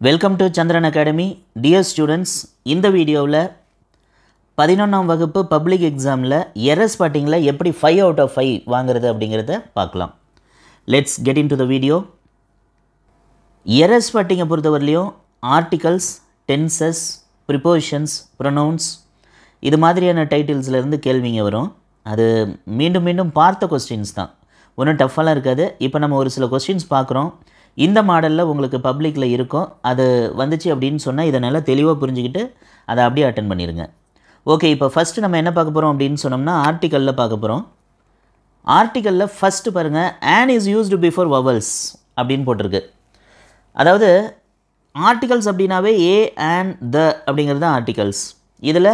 Welcome to Chandran academy. Dear students, இந்த வீடியோவில் 11ஆம் வகுப்பு பப்ளிக் எக்ஸாமில் எரர் ஸ்பாட்டிங்கில் எப்படி 5 out of 5 வாங்குறது அப்படிங்கிறத பார்க்கலாம். Let's get into the video. Error ஸ்பாட்டிங்கை பொறுத்தவரையிலையும் ஆர்டிகல்ஸ், டென்சஸ், ப்ரிப்போசிஷன்ஸ், ப்ரொனவுன்ஸ் இது மாதிரியான டைட்டில்ஸ்லேருந்து கேள்விங்க வரும். அது மீண்டும் மீண்டும் பார்த்த கொஸ்டின்ஸ் தான், ஒன்றும் டஃப்பாலாம் இருக்காது. இப்போ நம்ம ஒரு சில கொஸ்டின்ஸ் பார்க்குறோம். இந்த மாடலில் உங்களுக்கு பப்ளிக்கில் இருக்கும். அது வந்துச்சு அப்படின்னு சொன்னால் இதை நல்லா தெளிவாக புரிஞ்சுக்கிட்டு அதை அப்படியே அட்டன் பண்ணிடுங்க. ஓகே, இப்போ ஃபஸ்ட்டு நம்ம என்ன பார்க்க போகிறோம் அப்படின்னு சொன்னோம்னா ஆர்டிக்கலில் பார்க்க போகிறோம். ஆர்டிக்கலில் ஃபஸ்ட்டு பாருங்கள், on is used before vowels அப்படின்னு போட்டிருக்கு. அதாவது ஆர்டிகல்ஸ் அப்படின்னாவே ஏ அண்ட் த அப்படிங்கிறது தான் ஆர்டிகல்ஸ். இதில்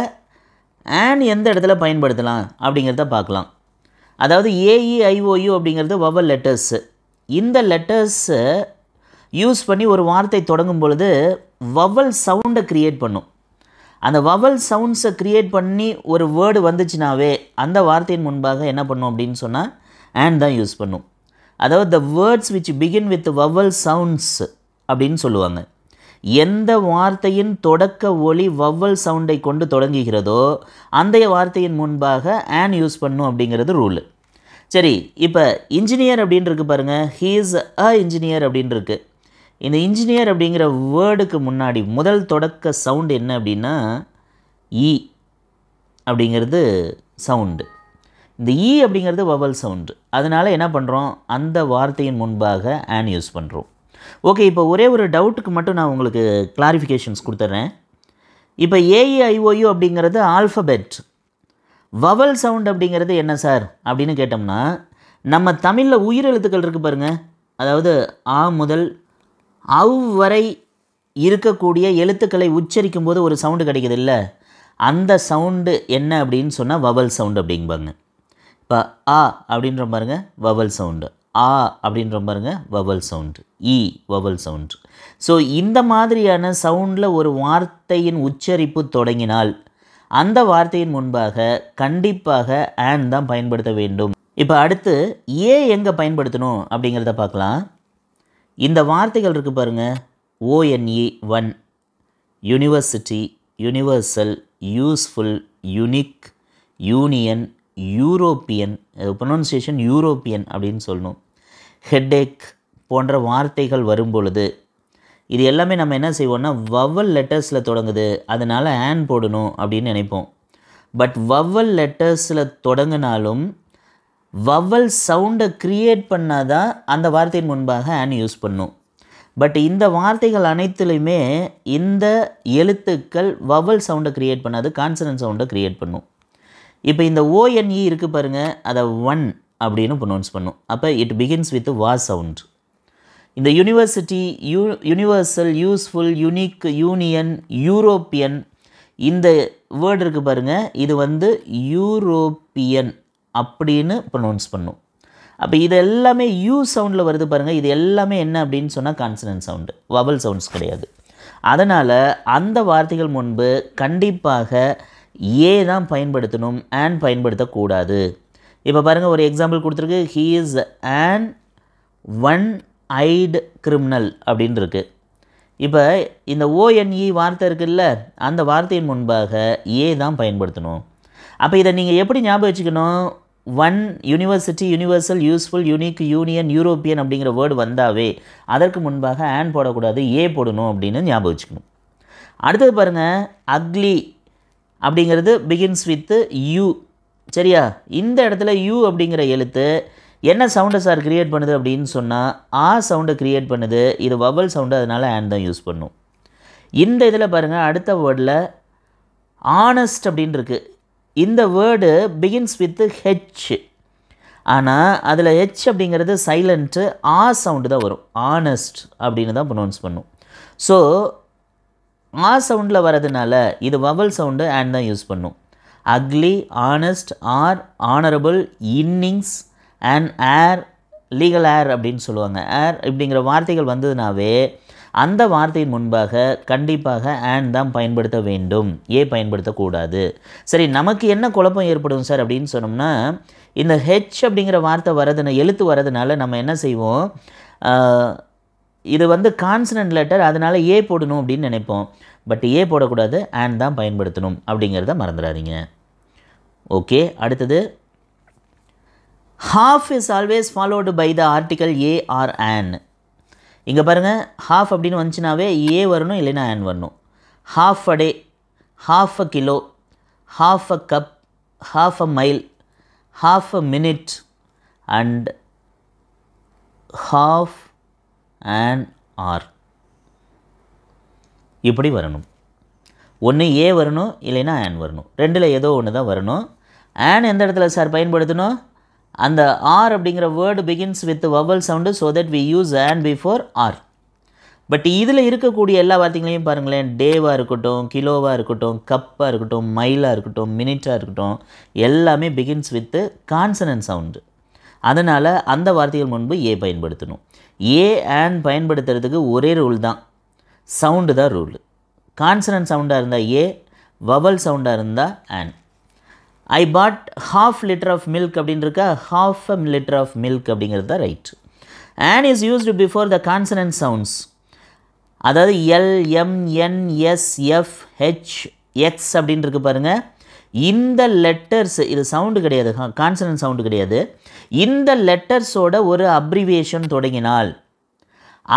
ஆன் எந்த இடத்துல பயன்படுத்தலாம் அப்படிங்கிறத பார்க்கலாம். அதாவது ஏஇஐஓயு அப்படிங்கிறது வவல் லெட்டர்ஸு. இந்த லெட்டர்ஸை யூஸ் பண்ணி ஒரு வார்த்தை தொடங்கும் பொழுது வவல் சவுண்டை க்ரியேட் பண்ணும். அந்த வவல் சவுண்ட்ஸை க்ரியேட் பண்ணி ஒரு வேர்டு வந்துச்சுனாவே அந்த வார்த்தையின் முன்பாக என்ன பண்ணும் அப்படின்னு சொன்னால் அண்ட் தான் யூஸ் பண்ணும். அதாவது the words which begin with vowel sounds அப்படின்னு சொல்லுவாங்க. எந்த வார்த்தையின் தொடக்க ஒலி வவல் சவுண்டை கொண்டு தொடங்குகிறதோ அந்த வார்த்தையின் முன்பாக ஆன் யூஸ் பண்ணும் அப்படிங்கிறது ரூலு. சரி, இப்போ இன்ஜினியர் அப்படின்னு இருக்கு பாருங்கள். ஹீ இஸ் அ இன்ஜினியர் அப்படின்னு இருக்கு. இந்த இன்ஜினியர் அப்படிங்கிற வேர்டுக்கு முன்னாடி முதல் தொடக்க சவுண்டு என்ன அப்படின்னா இ அப்படிங்கிறது சவுண்டு. இந்த இ அப்படிங்கிறது வவல் சவுண்டு. அதனால் என்ன பண்ணுறோம், அந்த வார்த்தையின் முன்பாக ஆன் யூஸ் பண்ணுறோம். ஓகே, இப்போ ஒரே ஒரு டவுட்டுக்கு மட்டும் நான் உங்களுக்கு கிளாரிஃபிகேஷன்ஸ் கொடுத்துட்றேன். இப்போ ஏஇஐஓயு அப்படிங்கிறது ஆல்ஃபபெட். வவல் சவுண்ட் அப்படிங்கிறது என்ன சார் அப்படின்னு கேட்டோம்னா, நம்ம தமிழில் உயிரெழுத்துக்கள் இருக்குது பாருங்கள். அதாவது ஆ முதல் அவ் வரை இருக்கக்கூடிய எழுத்துக்களை உச்சரிக்கும் போது ஒரு சவுண்டு கிடைக்கிது இல்லை, அந்த சவுண்டு என்ன அப்படின்னு சொன்னால் வவல் சவுண்டு அப்படிம்பாங்க. இப்போ ஆ அப்படின்ற பாருங்க வவல் சவுண்டு, ஆ அப்படின்ற பாருங்க வவல் சவுண்டு, இ வவல் சவுண்டு. ஸோ இந்த மாதிரியான சவுண்டில் ஒரு வார்த்தையின் உச்சரிப்பு தொடங்கினால் அந்த வார்த்தையின் முன்பாக கண்டிப்பாக ஆன் தான் பயன்படுத்த வேண்டும். இப்போ அடுத்து ஏ எங்கே பயன்படுத்தணும் அப்படிங்கிறத பார்க்கலாம். இந்த வார்த்தைகள் இருக்குது பாருங்கள். ONE 1, university, universal, useful, unique, union, European, pronunciation European அப்படின்னு சொல்லணும். ஹெட்டேக் போன்ற வார்த்தைகள் வரும் பொழுது இது எல்லாமே நம்ம என்ன செய்வோம்னா வவல் லெட்டர்ஸில் தொடங்குது, அதனால் ஆன் போடணும் அப்படின்னு நினைப்போம். பட் வவல் லெட்டர்ஸில் தொடங்கினாலும் வவல் சவுண்டை க்ரியேட் பண்ணால் தான் அந்த வார்த்தையின் முன்பாக ஆன் யூஸ் பண்ணும். பட் இந்த வார்த்தைகள் அனைத்துலையுமே இந்த எழுத்துக்கள் வவல் சவுண்டை க்ரியேட் பண்ணாது, கான்சனன்ட் சவுண்டை க்ரியேட் பண்ணும். இப்போ இந்த ONE இருக்குது பாருங்கள், அதை 1 அப்படின்னு ப்ரொனவுன்ஸ் பண்ணும். அப்போ இட் பிகின்ஸ் வித் வா சவுண்ட். இந்த university, universal, useful, unique, union, European இந்த வேர்டு இருக்குது பாருங்கள், இது வந்து யூரோப்பியன் அப்படின்னு ப்ரொனவுன்ஸ் பண்ணும். அப்போ இது எல்லாமே யூ சவுண்டில் வருது பாருங்கள். இது எல்லாமே என்ன அப்படின்னு சொன்னால் கான்சனன்ட் சவுண்டு, வவல் சவுண்ட்ஸ் கிடையாது. அதனால் அந்த வார்த்தைகள் முன்பு கண்டிப்பாக ஏ தான் பயன்படுத்தணும், ஆன் பயன்படுத்தக்கூடாது. இப்போ பாருங்கள், ஒரு எக்ஸாம்பிள் கொடுத்துருக்கு. He is an one eyed criminal அப்படின்னு இருக்கு. இப்போ இந்த ONE வார்த்தை இருக்குல்ல, அந்த வார்த்தையின் முன்பாக ஏ தான் பயன்படுத்தணும். அப்போ இதை நீங்கள் எப்படி ஞாபகம் வச்சுக்கணும், 1 university, universal, useful, unique, union, European அப்படிங்கிற வேர்டு வந்தாவே அதற்கு முன்பாக ஆன் போடக்கூடாது, ஏ போடணும் அப்படின்னு ஞாபகம் வச்சுக்கணும். அடுத்தது பாருங்கள், அக்லி அப்படிங்கிறது பிகின்ஸ் வித் யூ. சரியா? இந்த இடத்துல யூ அப்படிங்கிற எழுத்து என்ன சவுண்டை சார் க்ரியேட் பண்ணுது அப்படின்னு சொன்னால் ஆ சவுண்டை க்ரியேட் பண்ணுது. இது வவல் சவுண்டு, அதனால் ஆன் தான் யூஸ் பண்ணும். இந்த இதில் பாருங்கள், அடுத்த வேர்டில் ஆனஸ்ட் அப்படின்னு இருக்குது. இந்த வேர்டு பிகின்ஸ் வித் ஹெச். ஆனால் அதில் ஹெச் அப்படிங்கிறது சைலண்ட்டு, ஆ சவுண்டு தான் வரும். ஆனஸ்ட் அப்படின்னு தான் ப்ரொனவுன்ஸ் பண்ணும். ஸோ ஆ சவுண்டில் வரதுனால இது வவல் சவுண்டு, ஆன் தான் யூஸ் பண்ணும். Ugly, honest, hour, honourable, innings and heir, legal heir அப்படின்னு சொல்லுவாங்க. ஏர் இப்படிங்கிற வார்த்தைகள் வந்ததுனாவே அந்த வார்த்தையின் முன்பாக கண்டிப்பாக ஆன் தான் பயன்படுத்த வேண்டும், ஏ பயன்படுத்தக்கூடாது. சரி, நமக்கு என்ன குழப்பம் ஏற்படும் சார் அப்படின்னு சொன்னோம்னா, இந்த ஹெச் அப்படிங்கிற வார்த்தை வரதுனா எழுத்து வரதுனால நம்ம என்ன செய்வோம், இது வந்து கான்சனன்ட் லெட்டர், அதனால் ஏ போடணும் அப்படின்னு நினைப்போம். பட் ஏ போடக்கூடாது, and தான் பயன்படுத்தணும் அப்படிங்கிறத மறந்துடாதீங்க. ஓகே, அடுத்தது half is always followed by the article a or an. இங்கே பாருங்கள், half அப்படின்னு வந்துச்சுனாவே ஏ வரணும், இல்லைன்னா an வரணும். half a day, half a kilo, half a cup, half a mile, half a minute and half an hour. இப்படி வரணும். ஒன்று ஏ வரணும், இல்லைன்னா an வரணும். ரெண்டில் ஏதோ ஒன்று தான் வரணும். an எந்த இடத்துல சார் பயன்படுத்தணும்? அந்த r அப்படிங்கிற word begins with vowel sound, so that we use an before r. But இதில் இருக்கக்கூடிய எல்லா வார்த்தைகளையும் பாருங்களேன், டேவாக இருக்கட்டும், கிலோவாக இருக்கட்டும், கப்பாக இருக்கட்டும், மைலாக இருக்கட்டும், மினிட்டாக இருக்கட்டும், எல்லாமே பிகின்ஸ் வித்து கான்சனன்ட் சவுண்டு. அதனால் அந்த வார்த்தைகள் முன்பு ஏ பயன்படுத்தணும். ஏ and பயன்படுத்துறதுக்கு ஒரே ரூல் தான், சவுண்டு தான் ரூல். கான்சனன்ட் சவுண்டாக இருந்தால் ஏ, வவல் சவுண்டாக இருந்தால் and. I pot half liter of milk அப்படின்னு இருக்கா, half a liter of milk அப்படிங்கிறது தான் right. and is used before the consonant sounds. அதாவது எல், எம், என், எஸ், எஃப், ஹெச், எக்ஸ் அப்படின்னு இருக்கு பாருங்கள். இந்த லெட்டர்ஸ், இது சவுண்டு கிடையாது, கான்சனன்ட் சவுண்டு கிடையாது. இந்த லெட்டர்ஸோட ஒரு அப்ரிவியேஷன் தொடங்கினால்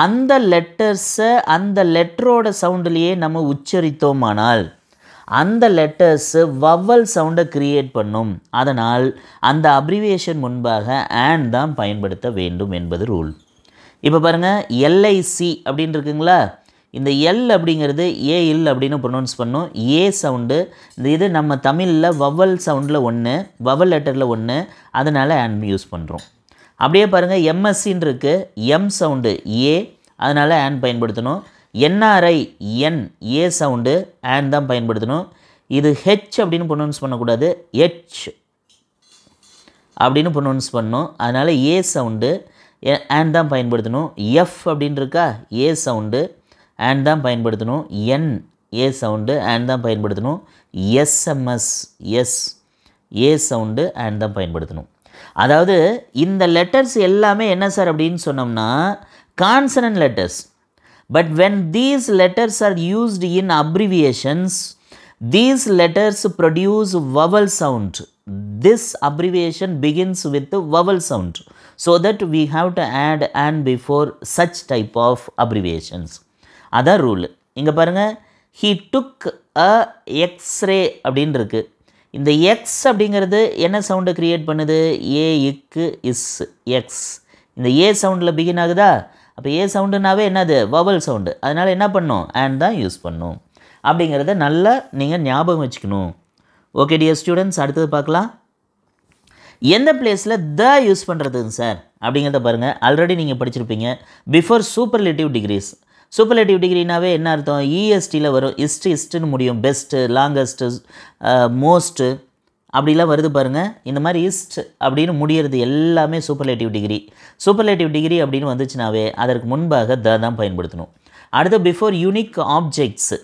அந்த லெட்டர்ஸை அந்த லெட்டரோட சவுண்டுலேயே நம்ம உச்சரித்தோமானால் அந்த லெட்டர்ஸு வவல் சவுண்டை க்ரியேட் பண்ணும். அதனால் அந்த அப்ரிவியேஷன் முன்பாக and தான் பயன்படுத்த வேண்டும் என்பது ரூல். இப்போ பாருங்கள், எல்ஐசி அப்படின்னு இருக்குங்களா, இந்த எல் அப்படிங்கிறது ஏ இல் அப்படின்னு ப்ரொனவுன்ஸ் பண்ணும். ஏ சவுண்டு, இது நம்ம தமிழில் வவல் சவுண்டில் ஒன்று, வவல் லெட்டரில் ஒன்று, அதனால் and யூஸ் பண்ணுறோம். அப்படியே பாருங்கள், எம்எஸ்சின்னு இருக்குது, எம் சவுண்டு ஏ, அதனால் and பயன்படுத்தணும். NRI N, A sound, and தான் பயன்படுத்தணும். இது ஹெச் அப்படின்னு ப்ரொனவுன்ஸ் பண்ணக்கூடாது, ஹெச் அப்படின்னு ப்ரொனவுன்ஸ் பண்ணணும். அதனால் ஏ சவுண்டு and தான் பயன்படுத்தணும். எஃப் அப்படின்னு இருக்கா, ஏ சவுண்டு and தான் பயன்படுத்தணும். என், ஏ சவுண்டு and தான் பயன்படுத்தணும். SMS, S, A sound and தான் பயன்படுத்தணும். அதாவது இந்த லெட்டர்ஸ் எல்லாமே என்ன சார் அப்படின்னு சொன்னோம்னா consonant letters. But when these letters are used in abbreviations, these letters produce vowel sound. This abbreviation begins with the vowel sound, so that we have to add and before such type of abbreviations. அதான் rule. இங்கே பாருங்கள், he took a x-ray அப்படின்னு இருக்குது. இந்த X அப்படிங்கிறது என்ன சவுண்டை create பண்ணுது? ஏ, இக்கு, இஸ், எக்ஸ். இந்த ஏ சவுண்டில் பிகின் ஆகுதா? அப்போ ஏ சவுண்டுனாவே என்னது? Vowel sound. அதனால் என்ன பண்ணணும்? and தான் யூஸ் பண்ணணும் அப்படிங்கிறத நல்லா நீங்கள் ஞாபகம் வச்சுக்கணும். ஓகே டியர் ஸ்டூடெண்ட்ஸ், அடுத்தது பார்க்கலாம். எந்த பிளேஸில் த யூஸ் பண்ணுறதுங்க சார் அப்படிங்கிறத பாருங்கள். ஆல்ரெடி நீங்கள் படிச்சிருப்பீங்க, பிஃபோர் சூப்பர்லேட்டிவ் டிகிரிஸ். சூப்பர்லேட்டிவ் டிகிரினாவே என்ன அர்த்தம்? இஎஸ்டியில் வரும். இஸ்ட்டுன்னு முடியும். பெஸ்ட்டு, லாங்கஸ்ட்டு, மோஸ்ட்டு அப்படிலாம் வருது பாருங்கள். இந்த மாதிரி இஸ்ட் அப்படின்னு முடியறது எல்லாமே சூப்பர்லேட்டிவ் டிகிரி. சூப்பர்லேட்டிவ் டிகிரி அப்படின்னு வந்துச்சுனாவே அதற்கு முன்பாக த தான் பயன்படுத்தணும். அடுத்து before unique objects.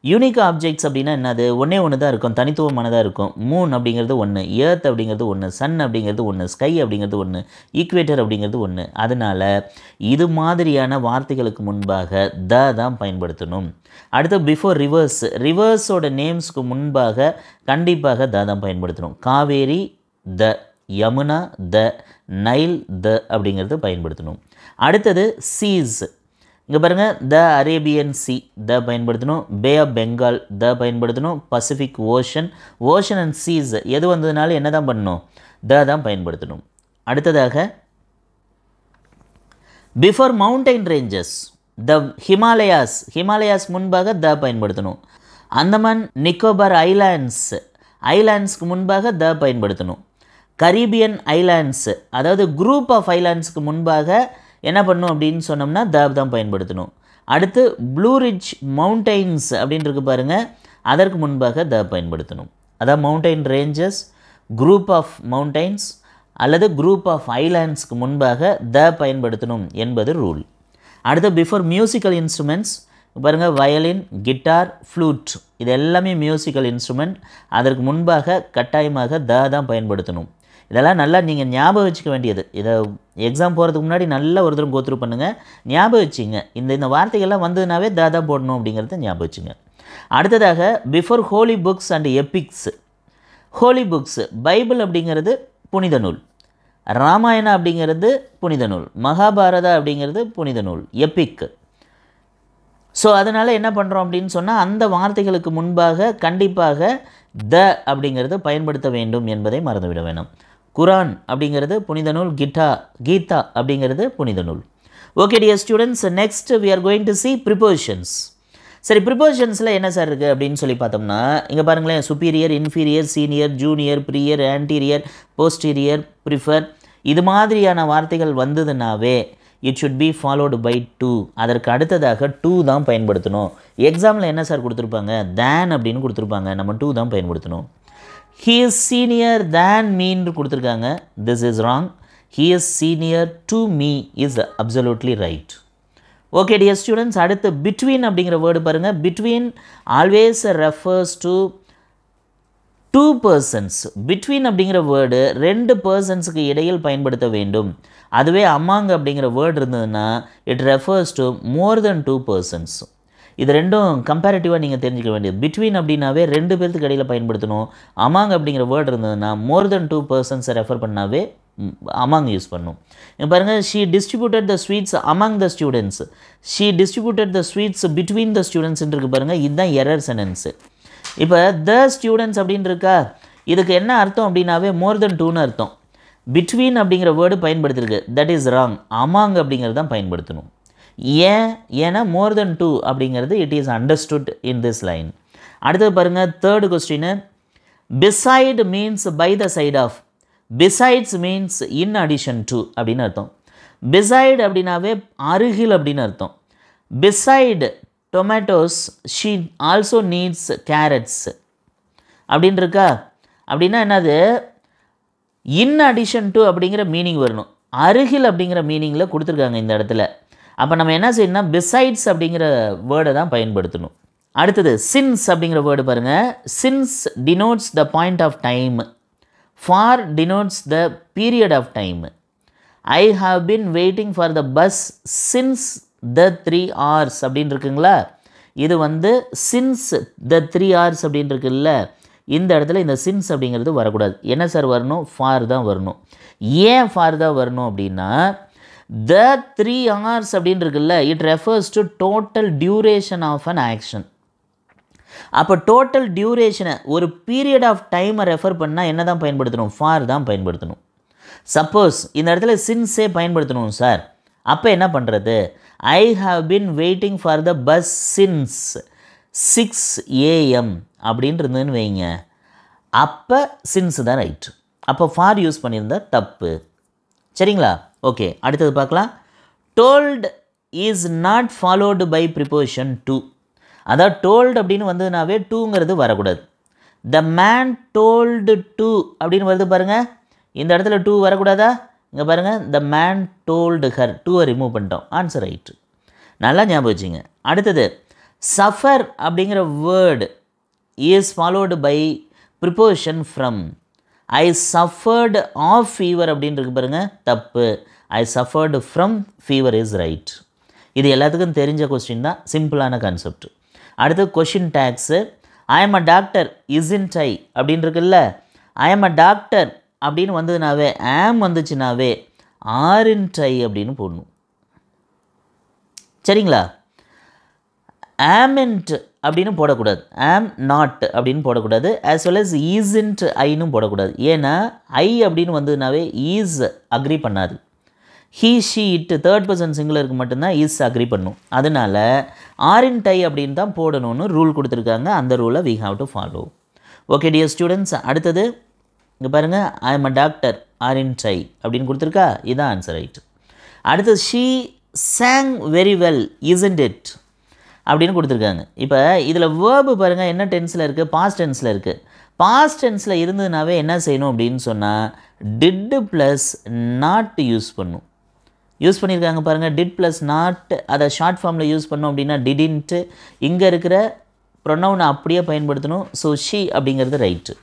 Unique objects அப்படின்னா என்னது? ஒன்றே ஒன்று தான் இருக்கும், தனித்துவமானதாக இருக்கும். மூன் அப்படிங்கிறது ஒன்று, எர்த் அப்படிங்கிறது ஒன்று, சன் அப்படிங்கிறது ஒன்று, ஸ்கை அப்படிங்கிறது ஒன்று, ஈக்குவேட்டர் அப்படிங்கிறது ஒன்று. அதனால் இது மாதிரியான வார்த்தைகளுக்கு முன்பாக த தான் பயன்படுத்தணும். அடுத்து பிஃபோர் ரிவர்ஸ். ரிவர்ஸோட நேம்ஸ்க்கு முன்பாக கண்டிப்பாக த தான் பயன்படுத்தணும். காவேரி த, யமுனா த, நைல் த அப்படிங்கிறது பயன்படுத்தணும். அடுத்தது சீஸ். இங்கே பாருங்கள், த அரேபியன் சி த பயன்படுத்தணும். பே ஆஃப் பெங்கால் த பயன்படுத்தணும். Pacific Ocean, ocean and seas எது வந்ததுனால என்ன தான் பண்ணணும்? த தான் பயன்படுத்தணும். அடுத்ததாக before mountain ranges, the Himalayas, Himalayas முன்பாக த பயன்படுத்தணும். அந்தமான் நிக்கோபார் ஐலாண்ட்ஸ், ஐலாண்ட்ஸ்க்கு முன்பாக த பயன்படுத்தணும். கரீபியன் ஐலாண்ட்ஸ், அதாவது குரூப் ஆஃப் ஐலாண்ட்ஸ்க்கு முன்பாக என்ன பண்ணும் அப்படின்னு சொன்னோம்னா த தான் பயன்படுத்தணும். அடுத்து ப்ளூ ரிட்ஜ் மவுண்டைன்ஸ் அப்படின்னு இருக்கு பாருங்கள், அதற்கு முன்பாக த பயன்படுத்தணும். அதாவது mountain ranges, group of mountains அல்லது குரூப் ஆஃப் ஐலாண்ட்ஸ்க்கு முன்பாக த பயன்படுத்தணும் என்பது ரூல். அடுத்து பிஃபோர் மியூசிக்கல் இன்ஸ்ட்ருமெண்ட்ஸ் பாருங்கள், வயலின், கிட்டார், ஃப்ளூட் இது எல்லாமே மியூசிக்கல் இன்ஸ்ட்ருமெண்ட். அதற்கு முன்பாக கட்டாயமாக த தான் பயன்படுத்தணும். இதெல்லாம் நல்லா நீங்கள் ஞாபகம் வச்சுக்க வேண்டியது. இதை எக்ஸாம் போகிறதுக்கு முன்னாடி நல்லா ஒரு தடவை கோத்ரூ பண்ணுங்கள், ஞாபகம் வச்சுங்க. இந்த வார்த்தைகள்லாம் வந்ததுனாவே தாதா போடணும் அப்படிங்கிறத ஞாபகம் வச்சுங்க. அடுத்ததாக before Holi books and epics. Holi books Bible அப்படிங்கிறது புனித நூல், ராமாயணா அப்படிங்கிறது புனித நூல், மகாபாரதா அப்படிங்கிறது புனித நூல், எபிக். ஸோ அதனால் என்ன பண்ணுறோம் அப்படின்னு சொன்னால் அந்த வார்த்தைகளுக்கு முன்பாக கண்டிப்பாக த அப்படிங்கிறது பயன்படுத்த வேண்டும் என்பதை மறந்துவிட வேணும். குரான் அப்படிங்கிறது புனித நூல், கீதா அப்படிங்கிறது புனித நூல். Okay dear students, next we are going to see prepositions. சரி, ப்ரிப்போசிஷன்ஸில் என்ன சார் இருக்குது அப்படின்னு சொல்லி பார்த்தோம்னா இங்கே பாருங்களேன், superior, inferior, senior, junior, prior, anterior, posterior, prefer, இது மாதிரியான வார்த்தைகள் வந்ததுனாவே it should be followed by to. அதற்கு அடுத்ததாக டூ தான் பயன்படுத்தணும். எக்ஸாமில் என்ன சார் கொடுத்துருப்பாங்க, தேன் அப்படின்னு கொடுத்துருப்பாங்க, நம்ம டூ தான் பயன்படுத்தணும். ஹீ இஸ் சீனியர் தேன் மீன்னு கொடுத்துருக்காங்க, this is wrong. He is senior to me is absolutely right. Okay dear students, அடுத்து பிட்வீன் அப்படிங்கிற வேர்டு பாருங்கள். Between always refers to two persons. Between அப்படிங்கிற வேர்டு ரெண்டு பர்சன்ஸுக்கு இடையில் பயன்படுத்த வேண்டும். அதுவே அமாங் அப்படிங்கிற வேர்டு இருந்ததுன்னா it refers to more than two persons. இது ரெண்டும் கம்பேரிட்டிவாக நீங்கள் தெரிஞ்சுக்க வேண்டியது. பிட்வீன் அப்படின்னாவே ரெண்டு பேர்த்துக்கு இடையில் பயன்படுத்தணும். அமாங் அப்படிங்கிற வேர்டு இருந்ததுன்னா மோர் தென் டூ பர்சன்ஸை ரெஃபர் பண்ணாவே அமாங் யூஸ் பண்ணும். இங்கே பாருங்கள், she distributed the sweets among the students, she distributed the sweets between the ஸ்டூடெண்ட்ஸ்ன்னு இருக்குது பாருங்கள், இதுதான் எரர் சென்டென்ஸு. இப்போ த ஸ்டூடெண்ட்ஸ் அப்படின்னு இருக்கா, இதுக்கு என்ன அர்த்தம் அப்படின்னாவே மோர் தென் டூன்னு அர்த்தம். பிட்வீன் அப்படிங்கிற வேர்டு பயன்படுத்திருக்கு, தட் இஸ் ராங். அமாங் அப்படிங்கிறது தான் பயன்படுத்தணும். ஏன்னா மோர் தென் டூ அப்படிங்கிறது it is understood in this line. அடுத்தது பாருங்கள், third question. Beside means by the side of, besides means in addition to அப்படின்னு அர்த்தம். பிசைட் அப்படின்னாவே அருகில் அப்படின்னு அர்த்தம். Beside tomatoes she also needs carrots அப்படின்னு இருக்கா. அப்படின்னா என்னது, இன் அடிஷன் டு அப்படிங்கிற மீனிங் வரணும். அருகில் அப்படிங்கிற மீனிங்கில் கொடுத்துருக்காங்க இந்த இடத்துல. அப்போ நம்ம என்ன செய்யணும்னா பிசைட்ஸ் அப்படிங்கிற வேர்டை தான் பயன்படுத்தணும். அடுத்தது சின்ஸ் அப்படிங்கிற வேர்டு பாருங்கள். Since denotes the point of time, for denotes the period of time. I have been waiting for the bus since the 3 hours அப்படின்னு இருக்குங்களா. இது வந்து சின்ஸ் த 3 hours அப்படின்னு இருக்குல்ல, இந்த இடத்துல இந்த சின்ஸ் அப்படிங்கிறது வரக்கூடாது. என்ன சார் வரணும், ஃபார் தான் வரணும். ஏன் ஃபார் தான் வரணும் அப்படின்னா த 3 hours அப்படின்னு இருக்குல்ல, it refers to total duration of an action. அப்போ டோட்டல் டியூரேஷனை ஒரு பீரியட் ஆஃப் டைமை ரெஃபர் பண்ணால் என்ன தான் பயன்படுத்தணும், ஃபார் தான் பயன்படுத்தணும். சப்போஸ் இந்த இடத்துல சின்ஸே பயன்படுத்தணும் சார், அப்போ என்ன பண்ணுறது, ஐ have been waiting for the bus since 6 AM அப்படின்னு இருந்ததுன்னு வைங்க, அப்போ சின்ஸ் தான் ரைட். அப்போ ஃபார் யூஸ் பண்ணியிருந்தா தப்பு. சரிங்களா? ஓகே, அடுத்தது பார்க்கலாம். Told is not followed by preposition to. அதாவது டோல்டு அப்படின்னு வந்ததுனாவே டூங்கிறது வரக்கூடாது. த மேன் டோல்டு டு அப்படின்னு வருது பாருங்கள், இந்த இடத்துல டூ வரக்கூடாதா? இங்கே பாருங்கள், த மேன் டோல்டு ஹர், டூவை ரிமூவ் பண்ணிட்டோம், ஆன்சர் ரைட்டு. நல்லா ஞாபகம் வச்சுங்க. அடுத்தது சஃபர் அப்படிங்கிற word is followed by preposition from. I suffered of fever அப்படின்னு இருக்கு பாருங்கள், தப்பு. I suffered from fever is right. இது எல்லாத்துக்கும் தெரிஞ்ச கொஸ்டின் தான், சிம்பிளான கான்செப்ட். அடுத்து question tags. I am a doctor isn't I அப்படின்னு இருக்குல்ல, ஐ எம் அ டாக்டர் அப்படின்னு வந்ததுனாவே ஆம் வந்துச்சுனாவே ஆர்ன்ட் ஐ அப்படின்னு போடணும். சரிங்களா? ஆமென்ட் அப்படின்னு போடக்கூடாது, ஆம் நாட் அப்படின்னு போடக்கூடாது, ஆஸ் வெல் அஸ் ஈஸ்ன்ட் ஐன்னு போடக்கூடாது. ஏன்னா ஐ அப்படின்னு வந்ததுனாவே ஈஸ் அக்ரி பண்ணாது. He she it third person சிங்குலருக்கு மட்டும்தான் இஸ் அக்ரி பண்ணும். அதனால் ஆர்ன்ட் ஐ அப்படின்னு தான் போடணும்னு ரூல் கொடுத்துருக்காங்க. அந்த ரூலை we have to follow. Okay dear students, அடுத்தது இங்கே பாருங்கள், I am a doctor aren't I அப்படின்னு கொடுத்துருக்கா, இதுதான் ஆன்சர் ரைட். அடுத்தது she sang very well isn't it அப்படின்னு கொடுத்துருக்காங்க. இப்போ இதில் வேர்பு பாருங்கள் என்ன டென்ஸில் இருக்குது, பாஸ்ட் டென்ஸில் இருக்குது. பாஸ்ட் டென்ஸில் இருந்ததுனாவே என்ன செய்யணும் அப்படின்னு சொன்னால் டிட் ப்ளஸ் நாட் யூஸ் பண்ணும். யூஸ் பண்ணியிருக்காங்க பாருங்கள், டிட் ப்ளஸ் நாட், அதை ஷார்ட் ஃபார்மில் யூஸ் பண்ணோம் அப்படின்னா டிடின்ட்டு. இங்கே இருக்கிற ப்ரொனவுனை அப்படியே பயன்படுத்தணும். ஸோ ஷி அப்படிங்கிறது ரைட்டு.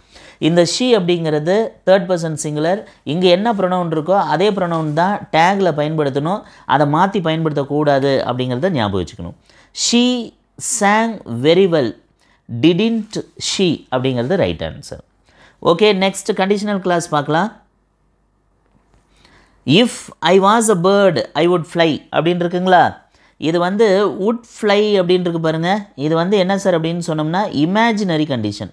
இந்த ஷி அப்படிங்கிறது தேர்ட் பர்சன் சிங்குலர். இங்கே என்ன ப்ரொனவுன் இருக்கோ அதே ப்ரொனவுன் தான் டேகில் பயன்படுத்தணும். அதை மாற்றி பயன்படுத்தக்கூடாது அப்படிங்கிறத ஞாபகம் வச்சுக்கணும். She sang very well, didn't she அப்படிங்கிறது right answer. Okay, next conditional clause பார்க்கலாம். If I was a bird I would fly அப்படின்னு இருக்குங்களா. இது வந்து வுட் ஃப்ளை அப்படின்னு இருக்கு பாருங்கள். இது வந்து என்ன சார் அப்படின்னு சொன்னோம்னா இமேஜினரி கண்டிஷன்.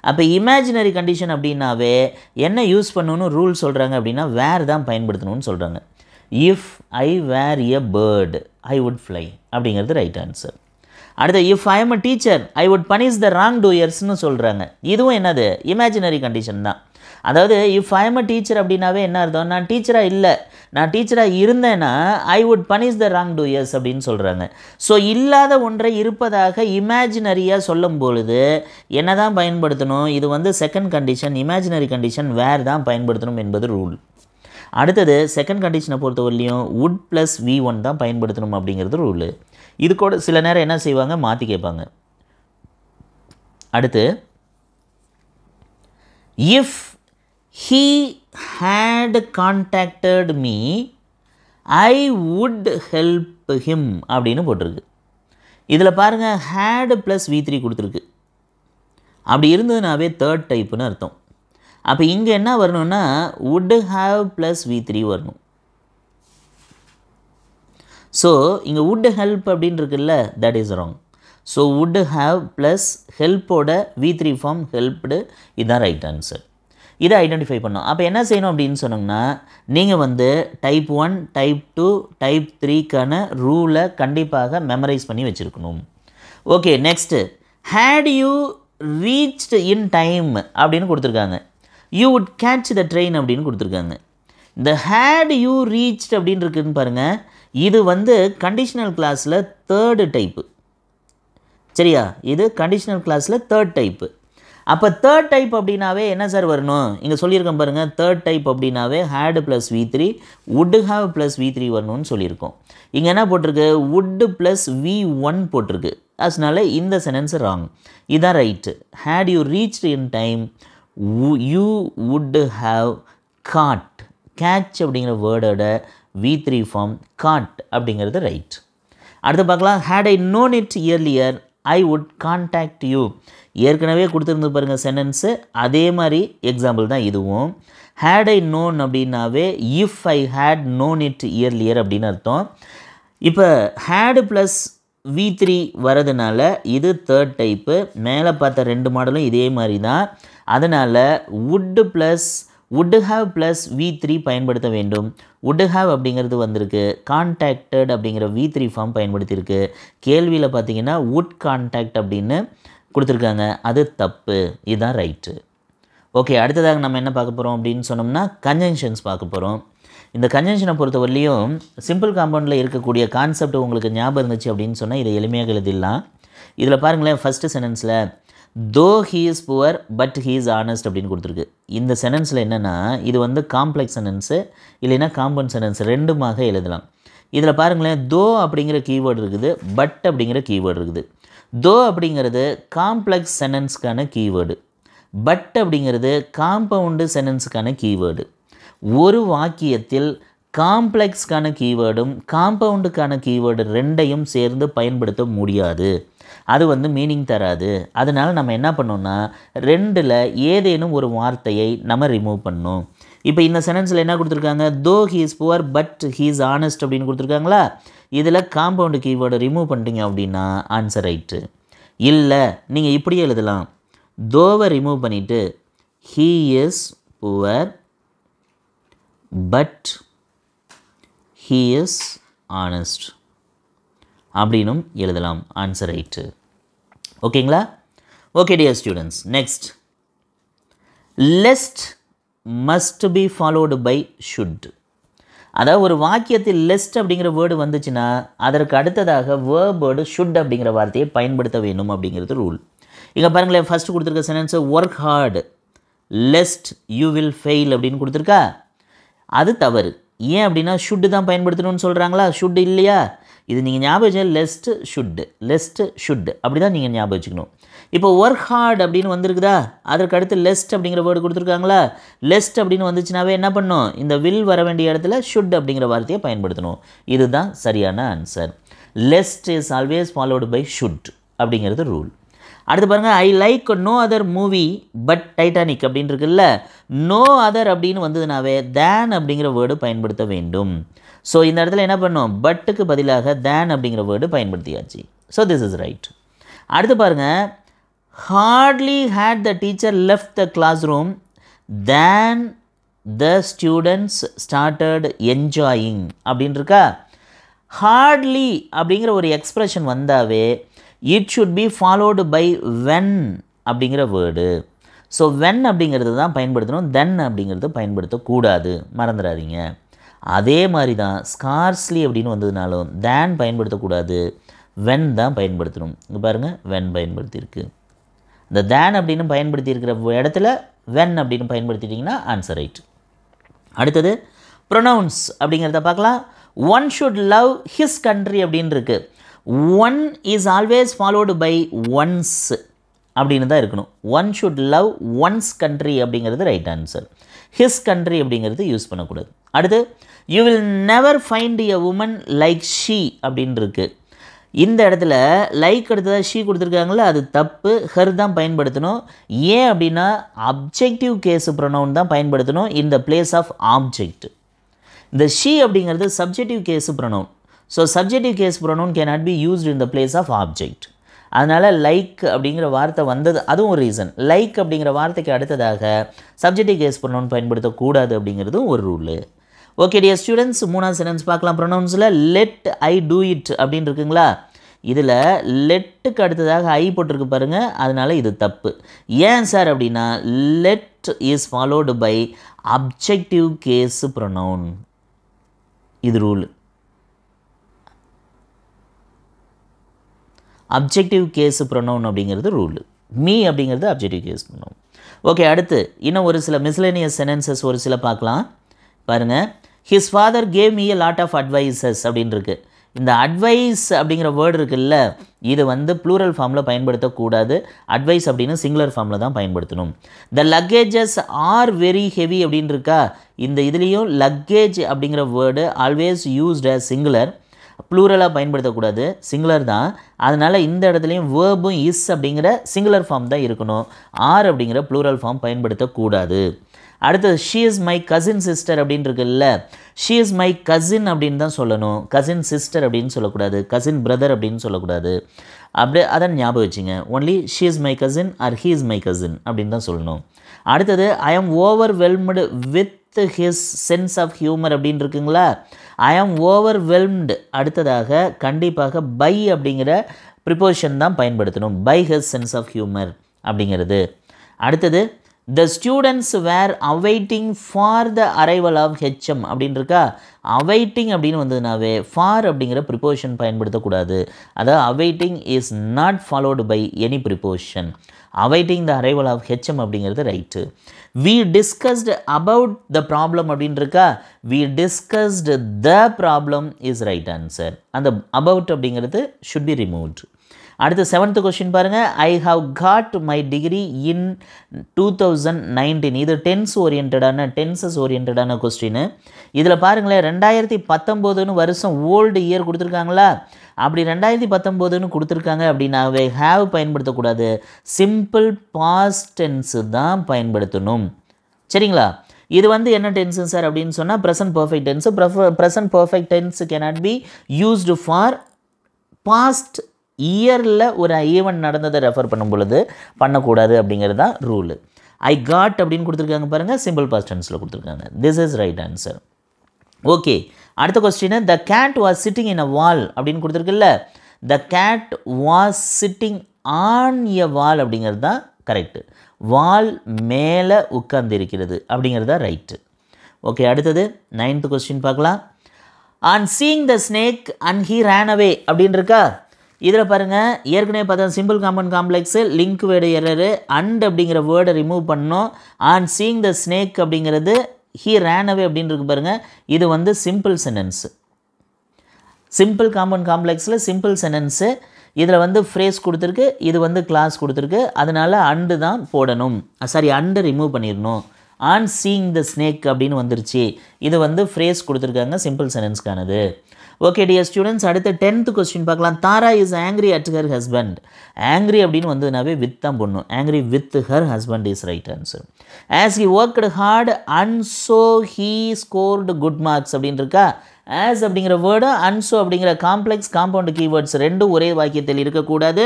அப்போ இமேஜினரி கண்டிஷன் அப்படின்னாவே என்ன யூஸ் பண்ணணும்னு ரூல் சொல்கிறாங்க அப்படின்னா வேர் தான் பயன்படுத்தணும்னு சொல்கிறாங்க. If I were a bird I would fly அப்படிங்கிறது ரைட் ஆன்சர். அடுத்து if I am a teacher I would punish the wrong டூயர்ஸ்னு சொல்கிறாங்க. இதுவும் என்னது இமேஜினரி கண்டிஷன் தான். அதாவது if I am a teacher அப்படின்னாவே என்ன அர்த்தம், நான் டீச்சராக இல்லை, நான் டீச்சராக இருந்தேன்னா I would punish the wrong doers அப்படின்னு சொல்கிறாங்க. ஸோ இல்லாத ஒன்றை இருப்பதாக இமேஜினரியாக சொல்லும் பொழுது என்ன தான் பயன்படுத்தணும், இது வந்து செகண்ட் கண்டிஷன், இமேஜினரி கண்டிஷன் வேர் தான் பயன்படுத்தணும் என்பது ரூல். அடுத்தது செகண்ட் கண்டிஷனை பொறுத்தவரையிலையும் வுட் ப்ளஸ் V1 தான் பயன்படுத்தணும் அப்படிங்கிறது ரூலு. இது கூட சில நேரம் என்ன செய்வாங்க, மாற்றி கேட்பாங்க. அடுத்து if he had contacted me I would help him அப்படின்னு போட்டிருக்கு. இதில் பாருங்கள் had ப்ளஸ் V3 கொடுத்துருக்கு. அப்படி இருந்ததுனாவே தேர்ட் டைப்புன்னு அர்த்தம். அப்போ இங்கே என்ன வரணும்னா would have ப்ளஸ் V3 வரணும். ஸோ இங்கே would help அப்படின்னு இருக்குல்ல, that is wrong. So would have plus ஹெல்ப்போட V3 ஃபார்ம் ஹெல்ப்டு, இதுதான் ரைட் ஆன்சர். இதை ஐடென்டிஃபை பண்ணோம். அப்போ என்ன செய்யணும் அப்படின்னு சொன்னோம்னா நீங்கள் வந்து டைப் 1, டைப் 2, டைப் 3க்கான ரூலை கண்டிப்பாக மெமரைஸ் பண்ணி வச்சுருக்கணும். Okay, next had you reached in time அப்படின்னு கொடுத்துருக்காங்க. You would catch the train அப்படின்னு கொடுத்துருக்காங்க. இந்த ஹேட் யூ ரீச்ட் அப்படின்னு இருக்குதுன்னு பாருங்கள். இது வந்து கண்டிஷனல் கிளாஸில் தேர்டு டைப்பு. சரியா, இது கண்டிஷனல் கிளாஸில் தேர்ட் டைப்பு. அப்போ தேர்ட் டைப் அப்படின்னாவே என்ன சார் வரணும், இங்கே சொல்லியிருக்கோம் பாருங்கள். தேர்ட் டைப் அப்படின்னாவே had plus V3 would have plus V3 வரணும்னு சொல்லியிருக்கோம். இங்கே என்ன போட்டிருக்கு, வுட் ப்ளஸ் V1 போட்டிருக்கு. அதனால இந்த சென்டென்ஸ் ராங். இதுதான் right. Had you reached in time you would have caught. Catch அப்படிங்கிற வேர்டோட V3 ஃபார்ம் காட் அப்படிங்கிறது ரைட். அடுத்து பார்க்கலாம். Had I known it earlier I would contact you. ஏற்கனவே கொடுத்துருந்து பாருங்கள் சென்டென்ஸு, அதே மாதிரி எக்ஸாம்பிள் தான் இதுவும். ஹேட் ஐ நோன் அப்படின்னாவே if I had known it earlier அப்படின்னு அர்த்தம். இப்போ ஹேடு ப்ளஸ் V3 வரதுனால இது தேர்ட் டைப்பு. மேலே பார்த்த ரெண்டு மாடலும் இதே மாதிரி தான். அதனால் வுட் ஹாவ் ப்ளஸ் V3 பயன்படுத்த வேண்டும். வுட் ஹாவ் அப்படிங்கிறது வந்திருக்கு. கான்டாக்டட் அப்படிங்கிற V3 ஃபார்ம் பயன்படுத்தியிருக்கு. கேள்வியில் பார்த்தீங்கன்னா வுட் கான்டாக்ட் அப்படின்னு கொடுத்துருக்காங்க, அது தப்பு. இதுதான் ரைட்டு. ஓகே, அடுத்ததாக நம்ம என்ன பார்க்க போகிறோம் அப்படின்னு சொன்னோம்னா கன்ஜங்ஷன்ஸ் பார்க்க போகிறோம். இந்த கன்ஜங்ஷனை பொறுத்தவரையிலையும் சிம்பிள் காம்பவுண்டில் இருக்கக்கூடிய கான்செப்ட் உங்களுக்கு ஞாபகம் இருந்துச்சு அப்படின்னு சொன்னால் இதை எளிமையாக எழுதிடலாம். இதில் பாருங்களேன், ஃபஸ்ட்டு சென்டென்ஸில் though he is poor but he is honest அப்படின்னு கொடுத்துருக்கு. இந்த சென்டென்ஸில் என்னென்னா இது வந்து காம்ப்ளெக்ஸ் சென்டென்ஸு இல்லைன்னா காம்பவுண்ட் சென்டென்ஸ் ரெண்டுமாக எழுதலாம். இதில் பாருங்களேன், தோ அப்படிங்கிற கீவேர்டு இருக்குது, பட் அப்படிங்கிற கீவேர்டு இருக்குது. தோ அப்படிங்கிறது காம்ப்ளெக்ஸ் சென்டென்ஸுக்கான கீவேர்டு, பட் அப்படிங்கிறது காம்பவுண்டு சென்டென்ஸுக்கான கீவேர்டு. ஒரு வாக்கியத்தில் காம்ப்ளெக்ஸ்க்கான கீவேர்டும் காம்பவுண்டுக்கான கீவேர்டு ரெண்டையும் சேர்ந்து பயன்படுத்த முடியாது. அது வந்து மீனிங் தராது. அதனால் நம்ம என்ன பண்ணோம்னா ரெண்டில் ஏதேனும் ஒரு வார்த்தையை நம்ம ரிமூவ் பண்ணணும். இப்போ இந்த சென்டென்ஸில் என்ன கொடுத்துருக்காங்க, தோ he is poor but he is honest அப்படின்னு கொடுத்துருக்காங்களா. இதில் காம்பவுண்டு கீவேர்டை ரிமூவ் பண்ணிட்டீங்க அப்படின்னா ஆன்சர் ரைட்டு. இல்லை, நீங்கள் இப்படியே எழுதலாம். தோவை ரிமூவ் பண்ணிவிட்டு he is poor but he is honest அப்படின்னும் எழுதலாம். Answer right. ஓகேங்களா? Okay dear students, next lest must be followed by should. அதாவது ஒரு வாக்கியத்தில் லெஸ்ட் அப்படிங்கிற வேர்டு வந்துச்சுன்னா அதற்கு அடுத்ததாக வேர்போடு ஷுட் அப்படிங்கிற வார்த்தையை பயன்படுத்த வேண்டும் அப்படிங்கிறது ரூல். இங்கே பாருங்களேன், ஃபஸ்ட்டு கொடுத்துருக்க sentence work hard lest you will fail அப்படின்னு கொடுத்துருக்கா. அது தவறு. ஏன் அப்படின்னா ஷுட்டு தான் பயன்படுத்தணும்னு சொல்கிறாங்களா, ஷுட் இல்லையா. இது நீங்கள் ஞாபகம் வச்சு லெஸ்ட் ஷுட் அப்படி தான் நீங்கள் ஞாபகம் வச்சுக்கணும். இப்போ ஒர்க் ஹார்ட் அப்படின்னு வந்திருக்குதா, அதற்கு அடுத்து லெஸ்ட் அப்படிங்கிற வேர்டு கொடுத்துருக்காங்களா, லெஸ்ட் அப்படின்னு வந்துச்சுனாவே என்ன பண்ணணும், இந்த வில் வர வேண்டிய இடத்துல ஷுட் அப்படிங்கிற வார்த்தையை பயன்படுத்தணும். இதுதான் சரியான answer. Lest is always followed by should அப்படிங்கிறது ரூல். அடுத்து பாருங்கள், I like no other movie but Titanic அப்படின்னு இருக்குல்ல, நோ அதர் அப்படின்னு வந்ததுனாவே தேன் அப்படிங்கிற வேர்டு பயன்படுத்த வேண்டும். ஸோ இந்த இடத்துல என்ன பண்ணோம், பட்டுக்கு பதிலாக தேன் அப்படிங்கிற வேர்டு பயன்படுத்தியாச்சு. So this is right. அடுத்து பாருங்கள், hardly had the teacher left the classroom than the students started enjoying அப்படின்னு இருக்கா. hardly அப்படிங்கிற ஒரு எக்ஸ்பிரஷன் வந்தாவே it should be followed by when அப்படிங்கிற வேர்டு. ஸோ when அப்படிங்கிறது தான் பயன்படுத்தணும், then அப்படிங்கிறது பயன்படுத்தக்கூடாது, மறந்துடாதீங்க. அதே மாதிரி தான் scarcely அப்படின்னு வந்ததுனாலும் than பயன்படுத்தக்கூடாது, when தான் பயன்படுத்தணும். இங்கே பாருங்கள், when பயன்படுத்தியிருக்கு. இந்த தேன் அப்படின்னு பயன்படுத்தியிருக்கிற இடத்துல வென் அப்படின்னு பயன்படுத்திட்டிங்கன்னா ஆன்சர் ரைட். அடுத்தது ப்ரொனவுன்ஸ் அப்படிங்கிறத பார்க்கலாம். One should love his country அப்படின்னு இருக்கு. One is always followed by one's அப்படின்னு தான் இருக்கணும். One should love one's country அப்படிங்கிறது ரைட் ஆன்சர். ஹிஸ் கண்ட்ரி அப்படிங்கிறது யூஸ் பண்ணக்கூடாது. அடுத்து you will never find a woman like she அப்படின்னு இருக்கு. இந்த இடத்துல லைக் அடுத்ததாக ஷீ கொடுத்துருக்காங்களே, அது தப்பு, ஹர் தான் பயன்படுத்தணும். ஏன் அப்படின்னா அப்ஜெக்டிவ் கேஸ் ப்ரொனவுன் தான் பயன்படுத்தணும் in the place of object. இந்த ஷீ அப்படிங்கிறது subjective case pronoun. So subjective case pronoun can not be used in the place of object. அதனால் லைக் அப்படிங்கிற வார்த்தை வந்தது, அதுவும் ஒரு ரீசன். லைக் அப்படிங்கிற வார்த்தைக்கு அடுத்ததாக சப்ஜெக்டிவ் கேஸ் ப்ரொனவுன் பயன்படுத்தக்கூடாது அப்படிங்கிறதும் ஒரு ரூலு. ஓகே டியர் ஸ்டூடெண்ட்ஸ், மூணாவது சென்டென்ஸ் பார்க்கலாம். ப்ரொனவுன்ஸில் லெட் ஐ டூ இட் அப்படின்னு இருக்குங்களா, இதில் லெட்டுக்கு அடுத்ததாக ஐ போட்டிருக்கு பாருங்கள், அதனால் இது தப்பு. ஏன் சார் அப்படின்னா let is followed by objective case pronoun, இது ரூல். அப்ஜெக்டிவ் கேஸ் ப்ரொனவுன் அப்படிங்கிறது ரூல். மீ அப்படிங்கிறது அப்ஜெக்டிவ் கேஸ் ப்ரொனவுன். ஓகே, அடுத்து இன்னும் ஒரு சில மிஸ்லேனியஸ் சென்டென்சஸ் ஒரு சில பார்க்கலாம். பாருங்கள், his father gave me a lot of advices அப்படின்னு இருக்குது. இந்த அட்வைஸ் அப்படிங்கிற வேர்டு இருக்குல்ல, இது வந்து ப்ளூரல் ஃபார்மில் பயன்படுத்தக்கூடாது. அட்வைஸ் அப்படின்னு சிங்குலர் ஃபார்மில் தான் பயன்படுத்தணும். The luggages are very heavy அப்படின்னு இருக்கா, இந்த இதுலேயும் லக்கேஜ் அப்படிங்கிற word always used as singular, ப்ளூரலாக பயன்படுத்தக்கூடாது, சிங்குலர் தான். அதனால் இந்த இடத்துலையும் வேர்பும் இஸ் அப்படிங்கிற சிங்குலர் ஃபார்ம் தான் இருக்கணும், ஆர் அப்படிங்கிற ப்ளூரல் ஃபார்ம் பயன்படுத்தக்கூடாது. அடுத்தது she is my cousin sister அப்படின்னு இருக்குல்ல, ஷீ இஸ் மை கசின் அப்படின்னு தான் சொல்லணும், கசின் சிஸ்டர் அப்படின்னு சொல்லக்கூடாது, கசின் பிரதர் அப்படின்னு சொல்லக்கூடாது. அப்படியே அதான் ஞாபகம் வச்சுங்க. Only she is my cousin or he is my cousin அப்படின்னு தான் சொல்லணும். அடுத்தது I am overwhelmed with his sense of humour அப்படின்னு இருக்குங்களா, ஐ ஆம் ஓவர்வெல்ம்டு அடுத்ததாக கண்டிப்பாக பை அப்படிங்கிற ப்ரிப்போசிஷன் தான் பயன்படுத்தணும், by his sense of humour அப்படிங்கிறது. அடுத்தது the students were awaiting for the arrival of HM அப்படின்னு இருக்கா, awaiting அப்படின்னு வந்ததுனாவே for அப்படிங்கிற ப்ரிப்போசிஷன் பயன்படுத்தக்கூடாது. அதாவது awaiting is not followed by any preposition. awaiting the arrival of HM அப்படிங்கிறது right. we discussed about the problem அப்படின்னு இருக்கா, we discussed the problem is right answer. அந்த about அப்படிங்கிறது should be removed. அடுத்து 7th question பாருங்கள், I have got my degree in 2019. இது tenses ஓரியன்டான question. இதில் பாருங்களேன், 2019 வருஷம் ஓல்டு இயர் கொடுத்துருக்காங்களா, அப்படி 2019 கொடுத்துருக்காங்க அப்படின்னாவே ஹேவ் பயன்படுத்தக்கூடாது, சிம்பிள் பாஸ்ட் டென்ஸு தான் பயன்படுத்தணும். சரிங்களா, இது வந்து என்ன டென்ஸு சார் அப்படின்னு சொன்னால் present perfect tense. Present perfect tense cannot be used for past இயரில் ஒரு ஈவெண்ட் நடந்ததை ரெஃபர் பண்ணும் பொழுது பண்ணக்கூடாது அப்படிங்கிறது தான் ரூலு. ஐ காட் அப்படின்னு கொடுத்துருக்காங்க பாருங்கள், சிம்பிள் பாஸ்ட் டென்ஸில் கொடுத்துருக்காங்க. This is right answer. Okay, அடுத்த question, the cat was sitting in a wall அப்படின்னு கொடுத்துருக்குல்ல, the cat was sitting on a wall அப்படிங்கிறது தான் கரெக்டு. வால் மேலே உட்கார்ந்திருக்கிறது அப்படிங்கிறது தான் ரைட்டு. ஓகே, அடுத்தது 9th கொஸ்டின் பார்க்கலாம். On seeing the snake and he ran away அப்படின்னு இருக்கா, இதில் பாருங்கள், ஏற்கனவே பார்த்தா simple compound complex, link word error, and அப்படிங்கிற வேர்டை ரிமூவ் பண்ணோம். ஆன் சீயிங் த ஸ்னேக் அப்படிங்கிறது ஹீ ரேன் அவே அப்படின்னு இருக்கு பாருங்கள், இது வந்து சிம்பிள் சென்டென்ஸு. சிம்பிள் காம்பவுண்ட் காம்ப்ளெக்ஸில் சிம்பிள் சென்டென்ஸு, இதில் வந்து ஃப்ரேஸ் கொடுத்துருக்கு, இது வந்து கிளாஸ் கொடுத்துருக்கு, அதனால் அண்டு தான் போடணும், சாரி அண்டு ரிமூவ் பண்ணிடணும். ஆன் சீயிங் த ஸ்னேக் அப்படின்னு வந்துருச்சு, இது வந்து ஃப்ரேஸ் கொடுத்துருக்காங்க சிம்பிள் சென்டென்ஸ்க்கானது. ஓகே டியர் ஸ்டூடெண்ட்ஸ், அடுத்த 10th கொஸ்டின் பார்க்கலாம். Tara is angry at her husband. Angry அப்படின்னு வந்ததுனாவே வித் தான் போடணும். Angry with her husband is right answer. As he worked hard and so he scored good marks அப்படின்னு இருக்கா. ஆஸ் அப்படிங்கிற வேர்டு அன்சோ அப்படிங்கிற காம்ப்ளெக்ஸ் காம்பவுண்ட் கீவேர்ட்ஸ் ரெண்டும் ஒரே வாக்கியத்தில் இருக்கக்கூடாது.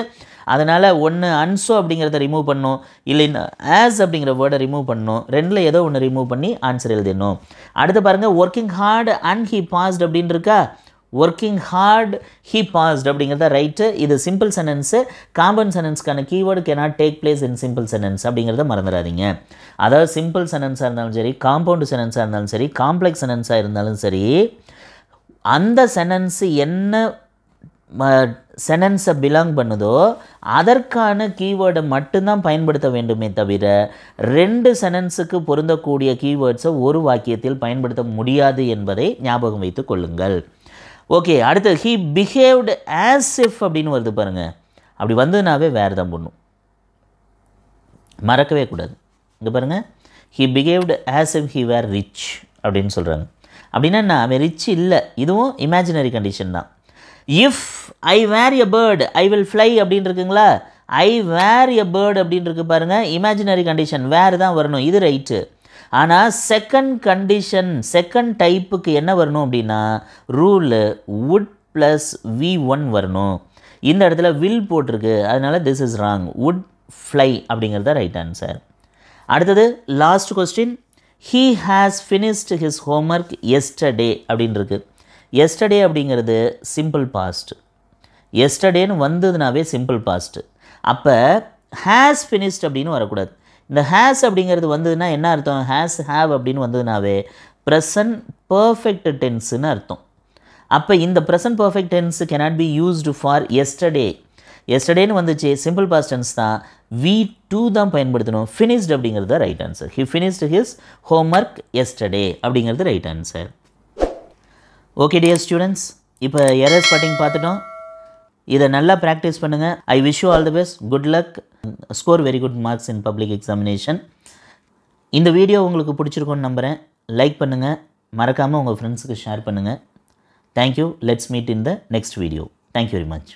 அதனால் ஒன்று அன்சோ அப்படிங்கிறத ரிமூவ் பண்ணணும், இல்லைன்னா ஆஸ் அப்படிங்கிற வேர்டை ரிமூவ் பண்ணணும். ரெண்டில் ஏதோ ஒன்று ரிமூவ் பண்ணி ஆன்சர் எழுதிடணும். அடுத்து பாருங்கள், working hard and he passed அப்படின்னு இருக்கா. ஒர்க்கிங் ஹார்ட் ஹி பாஸ்ட் அப்படிங்கிறத ரைட்டு. இது சிம்பிள் சென்டென்ஸு. காம்பவுண்ட் சென்டென்ஸ்க்கான keyword cannot take place in simple sentence அப்படிங்கிறத மறந்துடாதீங்க. அதாவது சிம்பிள் சென்டென்ஸாக இருந்தாலும் சரி, காம்பவுண்டு சென்டென்ஸாக இருந்தாலும் சரி, காம்ப்ளெக்ஸ் சென்டென்ஸாக இருந்தாலும் சரி, அந்த சென்டென்ஸு என்ன சென்டென்ஸை பிலாங் பண்ணுதோ அதற்கான கீவேர்டை மட்டும்தான் பயன்படுத்த வேண்டுமே தவிர 2 சென்டென்ஸுக்கு பொருந்தக்கூடிய கீவேர்ட்ஸை ஒரு வாக்கியத்தில் பயன்படுத்த முடியாது என்பதை ஞாபகம் வைத்து கொள்ளுங்கள். ஓகே, அடுத்து ஹீ பிஹேவ்டு ஆஸ் இஃப் அப்படின்னு வருது பாருங்கள். அப்படி வந்ததுனாவே வேறு தான் பண்ணும், மறக்கவே கூடாது. இங்கே பாருங்கள், he behaved as if he were rich அப்படின்னு சொல்கிறாங்க. அப்படின்னா நான் அவன் ரிச் இல்லை, இதுவும் இமேஜினரி கண்டிஷன் தான். If I were a bird I will fly அப்படின்னு இருக்குங்களா. ஐ வேர் எ பேர்டு அப்படின்னு இருக்கு பாருங்கள், இமேஜினரி கண்டிஷன், வேறு தான் வரணும், இது ரைட்டு. ஆனால் செகண்ட் கண்டிஷன், செகண்ட் டைப்புக்கு என்ன வரணும் அப்படின்னா ரூலு வுட் ப்ளஸ் V1 வரணும். இந்த இடத்துல வில் போட்டிருக்கு, அதனால் this is wrong. Would fly அப்படிங்கிறது ரைட் ஆன்சர். அடுத்தது last question, he has finished his homework yesterday அப்படின்னு இருக்குது. எஸ்டர்டே அப்படிங்கிறது சிம்பிள் பாஸ்ட். எஸ்டர்டேன்னு வந்ததுனாவே சிம்பிள் பாஸ்ட்டு. அப்போ ஹேஸ் ஃபினிஷ்ட் அப்படின்னு வரக்கூடாது. இந்த ஹேஸ் அப்படிங்கிறது வந்ததுன்னா என்ன அர்த்தம், ஹேஸ் ஹேவ் அப்படின்னு வந்ததுனாவே ப்ரெசன்ட் பர்ஃபெக்ட் டென்ஸுன்னு அர்த்தம். அப்போ இந்த present perfect tense cannot be used for yesterday. எஸ்டர்டேன்னு வந்துச்சு, சிம்பிள் பாஸ்ட் டென்ஸ் தான், V2 தான் பயன்படுத்தணும். ஃபினிஷ்ட் அப்படிங்கிறது தான் right answer. He finished his homework yesterday அப்படிங்கிறது right answer. Okay dear students, இப்போ எரர் ஸ்பாட்டிங் பார்த்துட்டோம். இதை நல்லா ப்ராக்டிஸ் பண்ணுங்கள். I wish you all the best, good luck, score very good marks in public examination. இந்த video உங்களுக்கு பிடிச்சிருக்குன்னு நம்புகிறேன். லைக் பண்ணுங்கள், மறக்காமல் உங்கள் ஃப்ரெண்ட்ஸுக்கு ஷேர் பண்ணுங்கள். Thank you. Let's meet in the next video. Thank you very much.